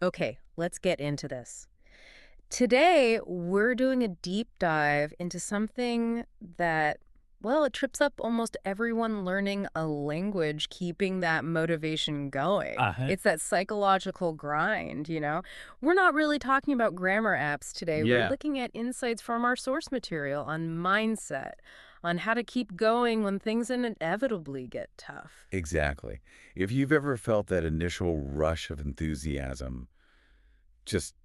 Okay, let's get into this. Today, we're doing a deep dive into something that, well, it trips up almost everyone learning a language, keeping that motivation going. Uh-huh. It's that psychological grind. We're not really talking about grammar apps today. We're Yeah, looking at insights from our source material on mindset, on how to keep going when things inevitably get tough. exactly. If you've ever felt that initial rush of enthusiasm just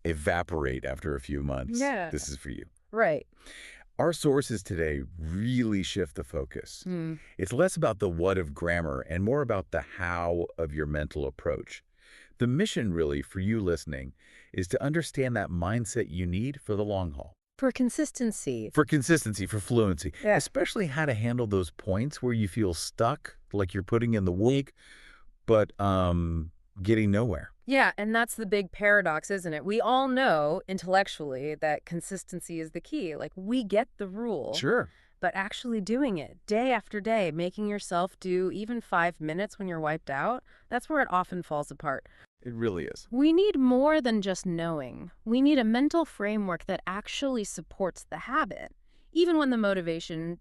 evaporate after a few months, Yeah. this is for you. Right. Our sources today really shift the focus. Hmm. It's less about the what of grammar and more about the how of your mental approach. The mission, really, for you listening, is to understand that mindset you need for the long haul. For consistency. For consistency, for fluency, Yeah. especially how to handle those points where you feel stuck, like you're putting in the work, but getting nowhere. Yeah, and that's the big paradox, isn't it? We all know intellectually that consistency is the key. Like, we get the rule, Sure. but actually doing it day after day, making yourself do even 5 minutes when you're wiped out, that's where it often falls apart. It really is. We need more than just knowing. We need a mental framework that actually supports the habit, even when the motivation,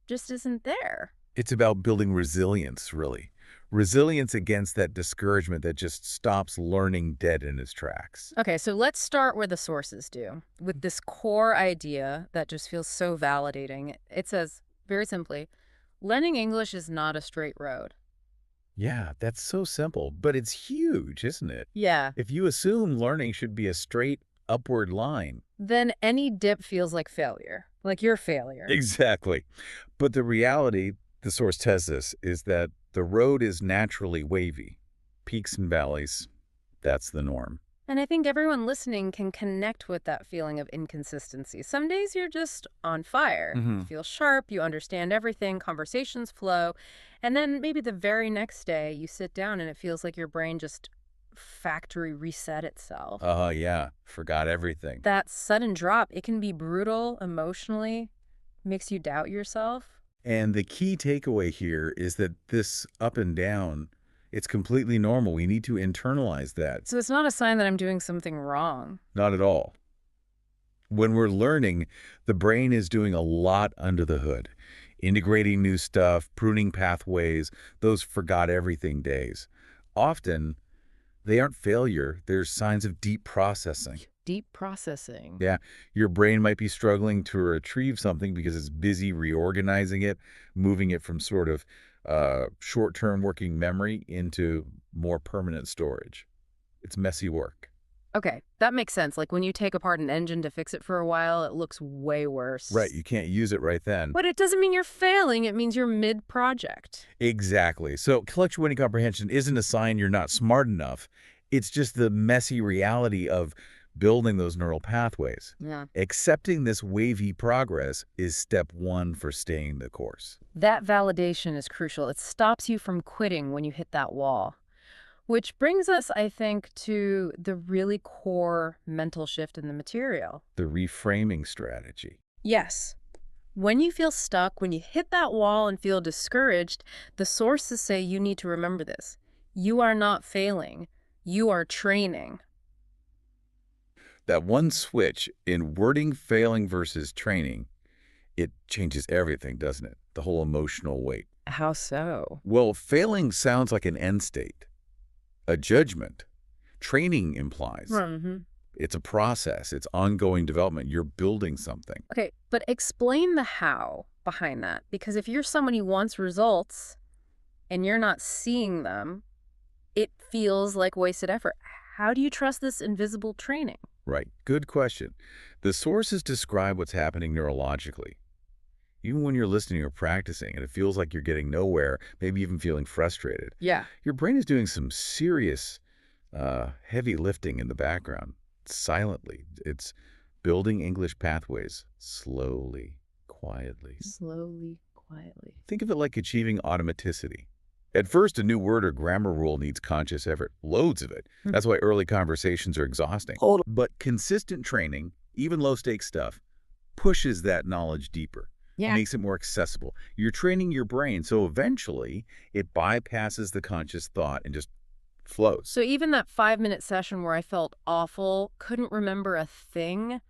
just isn't there. It's about building resilience, really. Resilience against that discouragement that just stops learning dead in its tracks. Okay, so let's start where the sources do, with this core idea that just feels so validating. It says, very simply, learning English is not a straight road. Yeah, that's so simple, but it's huge, isn't it? Yeah. If you assume learning should be a straight upward line. Then any dip feels like failure, like your failure. Exactly. But the reality, the source tells us, is that the road is naturally wavy. Peaks and valleys, that's the norm. And I think everyone listening can connect with that feeling of inconsistency. Some days you're just on fire. You Hmm. feel sharp, you understand everything, conversations flow. And then maybe the very next day you sit down and it feels like your brain just factory reset itself. Yeah, forgot everything. That sudden drop, it can be brutal emotionally, makes you doubt yourself. And the key takeaway here is that this up and down, it's completely normal. We need to internalize that. So it's not a sign that I'm doing something wrong. Not at all. When we're learning, the brain is doing a lot under the hood, integrating new stuff, pruning pathways, those forgot everything days. Often, they aren't failure, they're signs of deep processing. Deep processing. Yeah, your brain might be struggling to retrieve something because it's busy reorganizing it, moving it from sort of short-term working memory into more permanent storage. It's messy work. Okay, that makes sense. Like when you take apart an engine to fix it for a while, it looks way Right, worse. you can't use it right then. But it doesn't mean you're failing, it means you're mid-project. Exactly. So intellectual comprehension isn't a sign you're not smart enough. It's just the messy reality of building those neural pathways. Yeah. Accepting this wavy progress is step one for staying the course. That validation is crucial. It stops you from quitting when you hit that wall. Which brings us, I think, to the really core mental shift in the material. The reframing strategy. Yes. When you feel stuck, when you hit that wall and feel discouraged, the sources say you need to remember this. You are not failing. You are training. That one switch in wording failing versus training, it changes everything, doesn't it? The whole emotional weight. How so? Well, failing sounds like an end state, a judgment. Training implies Mm-hmm. it's a process, it's ongoing development. You're building something. Okay, but explain the how behind that. Because if you're someone who wants results and you're not seeing them, it feels like wasted effort. How do you trust this invisible training? Right. Good question. The sources describe what's happening neurologically. Even when you're listening or practicing and it feels like you're getting nowhere, maybe even feeling frustrated, Yeah. your brain is doing some serious heavy lifting in the background, silently. It's building English pathways slowly, quietly. Slowly, quietly. Think of it like achieving automaticity. At first, a new word or grammar rule needs conscious effort, loads of it. That's why early conversations are exhausting. Hold But consistent training, even low-stakes stuff, pushes that knowledge deeper, Yeah. makes it more accessible. You're training your brain, so eventually it bypasses the conscious thought and just flows. So even that 5-minute session where I felt awful, couldn't remember a thing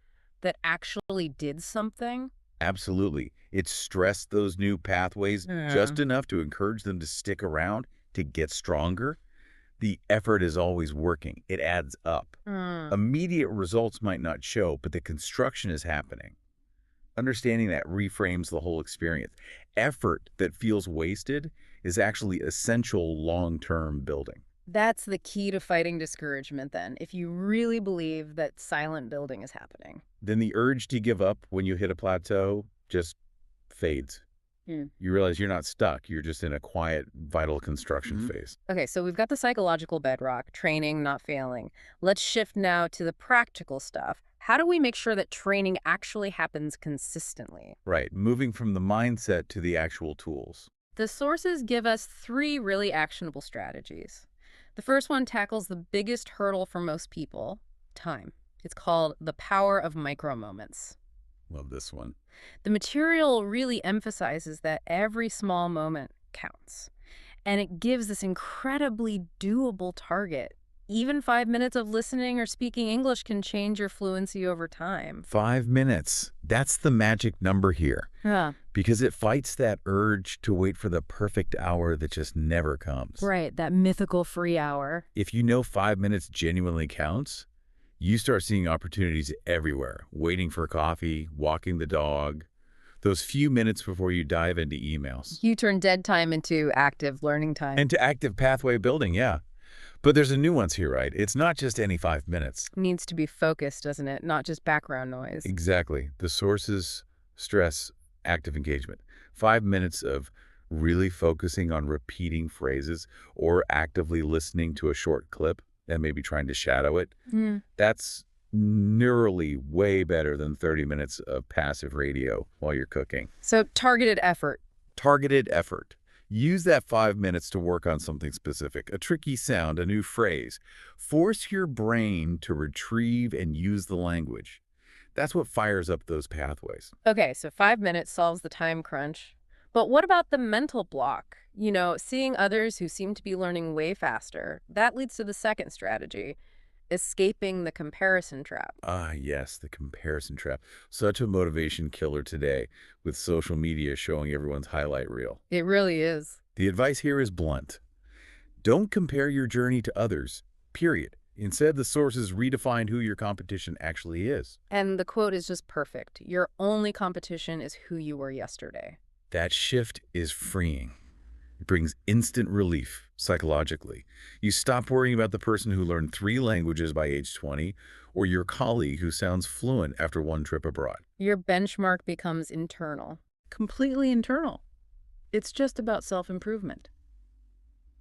that actually did something. Absolutely. It stressed those new pathways Yeah. just enough to encourage them to stick around, to get stronger. The effort is always working. It adds up. Hmm. Immediate results might not show, but the construction is happening. Understanding that reframes the whole experience. Effort that feels wasted is actually essential long-term building. That's the key to fighting discouragement then, if you really believe that silent building is happening. Then the urge to give up when you hit a plateau just fades. Hmm. You realize you're not stuck. You're just in a quiet, vital construction phase. Okay, so we've got the psychological bedrock, training, not failing. Let's shift now to the practical stuff. How do we make sure that training actually happens consistently? Right. Moving from the mindset to the actual tools. The sources give us 3 really actionable strategies. The first one tackles the biggest hurdle for most people, time. It's called the power of micro moments. Love this one. The material really emphasizes that every small moment counts, and it gives this incredibly doable target. Even 5 minutes of listening or speaking English can change your fluency over time. 5 minutes. That's the magic number here Yeah. because it fights that urge to wait for the perfect hour that just never comes. Right, that mythical free hour. If you know 5 minutes genuinely counts, you start seeing opportunities everywhere, waiting for coffee, walking the dog, those few minutes before you dive into emails. You turn dead time into active learning time. And to active pathway building, yeah. But there's a nuance here, right? It's not just any 5 minutes. Needs to be focused, doesn't it? Not just background noise. Exactly. The sources stress active engagement. 5 minutes of really focusing on repeating phrases or actively listening to a short clip and maybe trying to shadow it. Hmm. That's neurally way better than 30 minutes of passive radio while you're cooking. So targeted effort. Targeted effort. Use that 5 minutes to work on something specific, a tricky sound, a new phrase. Force your brain to retrieve and use the language. That's what fires up those pathways. Okay, so 5 minutes solves the time crunch. But what about the mental block? Seeing others who seem to be learning way faster. That leads to the second strategy, escaping the comparison trap. Ah, yes, the comparison trap. Such a motivation killer today with social media showing everyone's highlight reel. It really is. The advice here is blunt. Don't compare your journey to others, period. Instead, the sources redefine who your competition actually is. And the quote is just perfect. Your only competition is who you were yesterday. That shift is freeing. It brings instant relief psychologically. You stop worrying about the person who learned 3 languages by age 20 or your colleague who sounds fluent after one trip abroad. Your benchmark becomes internal. Completely internal. It's just about self-improvement.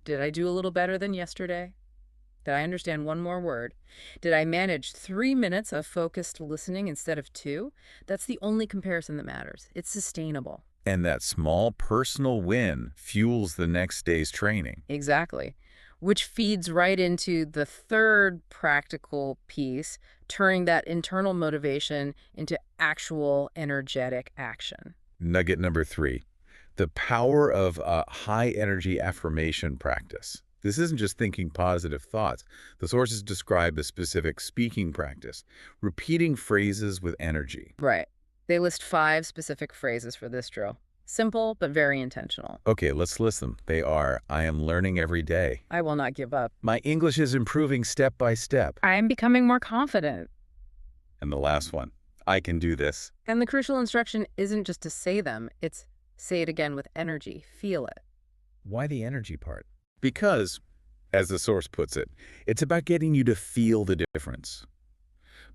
Did I do a little better than yesterday? Did I understand one more word? Did I manage 3 minutes of focused listening instead of 2? That's the only comparison that matters. It's sustainable. And that small personal win fuels the next day's training. Exactly. Which feeds right into the third practical piece, turning that internal motivation into actual energetic action. Nugget number 3, the power of a high-energy affirmation practice. This isn't just thinking positive thoughts. The sources describe a specific speaking practice, repeating phrases with energy. Right. They list 5 specific phrases for this drill. Simple, but very intentional. Okay, let's list them. They are, I am learning every day. I will not give up. My English is improving step by step. I am becoming more confident. And the last one, I can do this. And the crucial instruction isn't just to say them, it's say it again with energy. Feel it. Why the energy part? Because, as the source puts it, it's about getting you to feel the difference.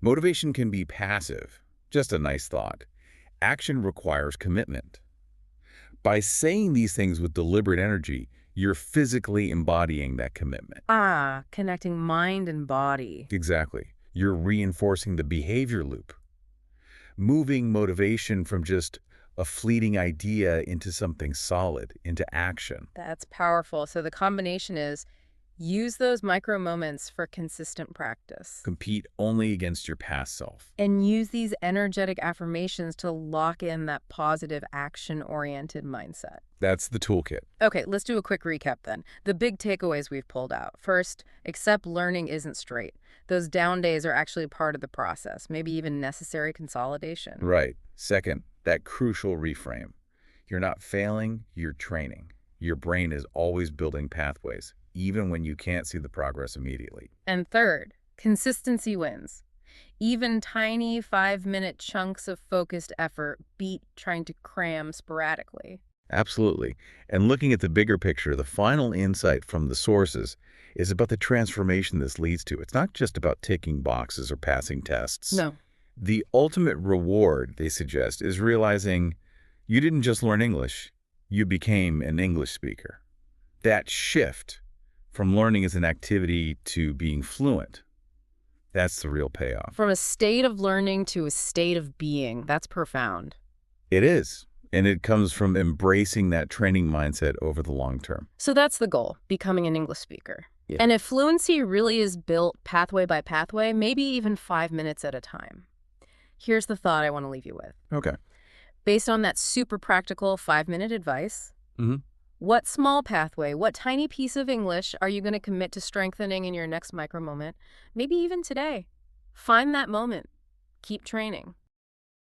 Motivation can be passive, just a nice thought. Action requires commitment. By saying these things with deliberate energy, you're physically embodying that commitment. Ah, connecting mind and body. Exactly. You're reinforcing the behavior loop, moving motivation from just a fleeting idea into something solid, into action. That's powerful. So the combination is Use those micro moments for consistent practice. Compete only against your past self. And use these energetic affirmations to lock in that positive, action-oriented mindset. That's the toolkit. Okay, let's do a quick recap then. The big takeaways we've pulled out. First, accept learning isn't straight. Those down days are actually part of the process, maybe even necessary consolidation. Right. Second, that crucial reframe. You're not failing, you're training. Your brain is always building pathways, even when you can't see the progress immediately. And third, consistency wins. Even tiny 5-minute chunks of focused effort beat trying to cram sporadically. Absolutely. And looking at the bigger picture, the final insight from the sources is about the transformation this leads to. It's not just about ticking boxes or passing tests. No. The ultimate reward, they suggest, is realizing you didn't just learn English, you became an English speaker. That shift from learning as an activity to being fluent, that's the real payoff. From a state of learning to a state of being, that's profound. It is. And it comes from embracing that training mindset over the long term. So that's the goal, becoming an English speaker. Yeah. And if fluency really is built pathway by pathway, maybe even 5 minutes at a time. Here's the thought I want to leave you with. Okay. Based on that super practical 5-minute advice, Mm-hmm. what small pathway, what tiny piece of English are you going to commit to strengthening in your next micro moment? Maybe even today. Find that moment. Keep training.